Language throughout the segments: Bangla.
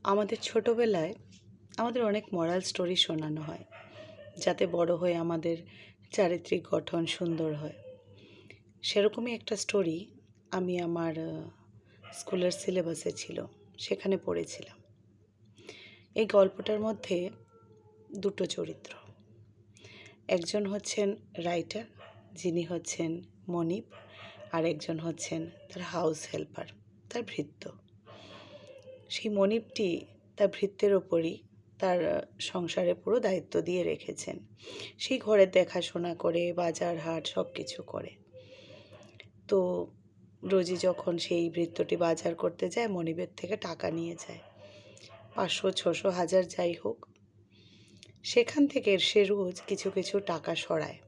আমাদের ছোটোবেলায় আমাদের অনেক মরাল স্টোরি শোনানো হয়, যাতে বড় হয়ে আমাদের চারিত্রিক গঠন সুন্দর হয়। সেরকমই একটা স্টোরি আমি আমার স্কুলের সিলেবাসে ছিল, সেখানে পড়েছিলাম। এই গল্পটার মধ্যে দুটো চরিত্র। একজন হচ্ছেন রাইটার, যিনি হচ্ছেন মনিব, আর একজন হচ্ছেন তার হাউস হেল্পার, তার ভৃত্য। সেই মনিবটি তার ভৃত্যের ওপরই তার সংসারে পুরো দায়িত্ব দিয়ে রেখেছেন। সেই ঘরের দেখাশোনা করে, বাজার হাট সব কিছু করে। তো রোজই যখন সেই ভৃত্যটি বাজার করতে যায়, মনিবের থেকে টাকা নিয়ে যায়, 500, 600, 1000 যাই হোক। সেখান থেকে সে রোজ কিছু কিছু টাকা সরায়।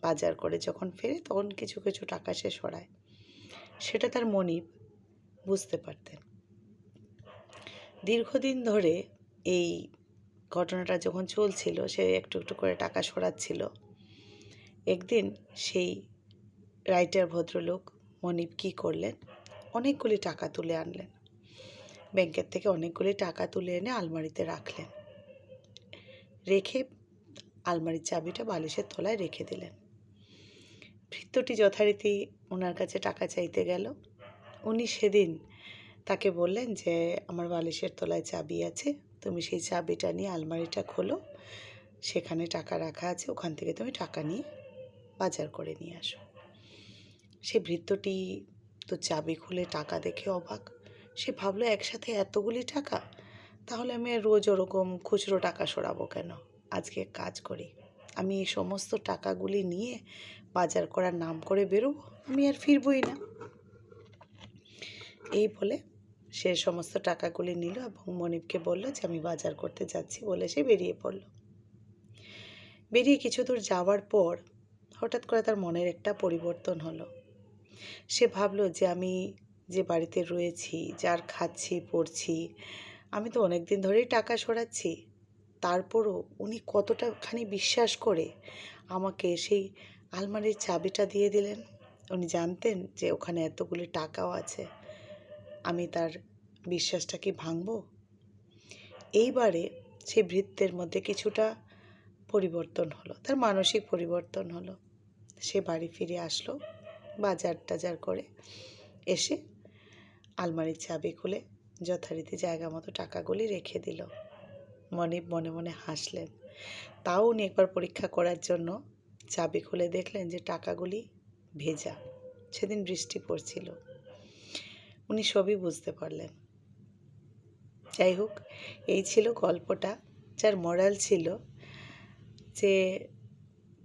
বাজার করে যখন ফেরে তখন কিছু কিছু টাকা সে সরায়। সেটা তার মনিব বুঝতে পারতেন। দীর্ঘদিন ধরে এই ঘটনাটা যখন চলছিল, সে একটু একটু করে টাকা সরাচ্ছিল। একদিন সেই রাইটার ভদ্রলোক মনিব কী করলেন, অনেকগুলি টাকা তুলে আনলেন। ব্যাংকের থেকে অনেকগুলি টাকা তুলে এনে আলমারিতে রাখলেন। রেখে আলমারির চাবিটা বালিশের তলায় রেখে দিলেন। ভৃত্যটি যথারীতি ওনার কাছে টাকা চাইতে গেল। উনি সেদিন তাকে বললেন যে, আমার বালিশের তলায় চাবি আছে, তুমি সেই চাবিটা নিয়ে আলমারিটা খোলো, সেখানে টাকা রাখা আছে, ওখান থেকে তুমি টাকা নিয়ে বাজার করে নিয়ে আসো। সে ভৃত্যটি তো চাবি খুলে টাকা দেখে অবাক। সে ভাবলো, একসাথে এতগুলি টাকা, তাহলে আমি রোজ ওরকম খুচরো টাকা সরাবো কেন? আজকে কাজ করি, আমি এই সমস্ত টাকাগুলি নিয়ে বাজার করার নাম করে বেরোবো, আমি আর ফিরবই না। এই বলে সে সমস্ত টাকাগুলি নিল এবং মনিবকে বলল যে, আমি বাজার করতে যাচ্ছি বলে সে বেরিয়ে পড়ল। বেরিয়ে কিছু দূর যাওয়ার পর হঠাৎ করে তার মনের একটা পরিবর্তন হলো। সে ভাবলো যে, আমি যে বাড়িতে রয়েছি, যার খাচ্ছি পড়ছি, আমি তো অনেক দিন ধরেই টাকা সরাচ্ছি, তারপরও উনি কতটাখানি বিশ্বাস করে আমাকে সেই আলমারির চাবিটা দিয়ে দিলেন। উনি জানতেন যে ওখানে এতগুলি টাকাও আছে, আমি তার বিশ্বাসটা কি ভাঙব? এইবারে সেই ভৃত্যের মধ্যে কিছুটা পরিবর্তন হলো, তার মানসিক পরিবর্তন হলো। সে বাড়ি ফিরে আসলো, বাজার টাজার করে এসে আলমারির চাবি খুলে যথারীতি জায়গা মতো টাকাগুলি রেখে দিল। মনিব মনে মনে হাসলেন। তাও উনি একবার পরীক্ষা করার জন্য চাবি খুলে দেখলেন যে টাকাগুলি ভেজা। সেদিন বৃষ্টি পড়ছিল। উনি সবই বুঝতে পারলেন। যাই হোক, এই ছিল গল্পটা, যার মরাল ছিল যে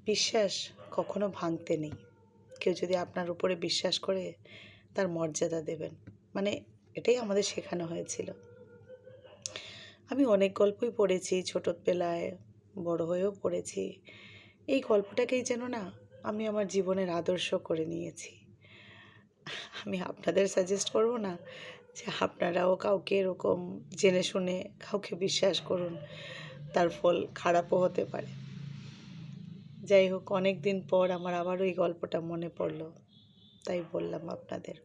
বিশ্বাস কখনো ভাঙতে নেই। কেউ যদি আপনার উপরে বিশ্বাস করে, তার মর্যাদা দেবেন। মানে এটাই আমাদের শেখানো হয়েছিল। আমি অনেক গল্পই পড়েছি ছোটোবেলায়, বড় হয়েও পড়েছি। এই গল্পটাকেই যেন না আমি আমার জীবনের আদর্শ করে নিয়েছি। আমি আপনাদের সাজেস্ট করব না যে আপনারাও কাউকে এরকম জেনে শুনে কাউকে বিশ্বাস করুন, তার ফল খারাপও হতে পারে। যাই হোক, অনেক দিন পর আমার আবারও এই গল্পটা মনে পড়লো, তাই বললাম আপনাদের।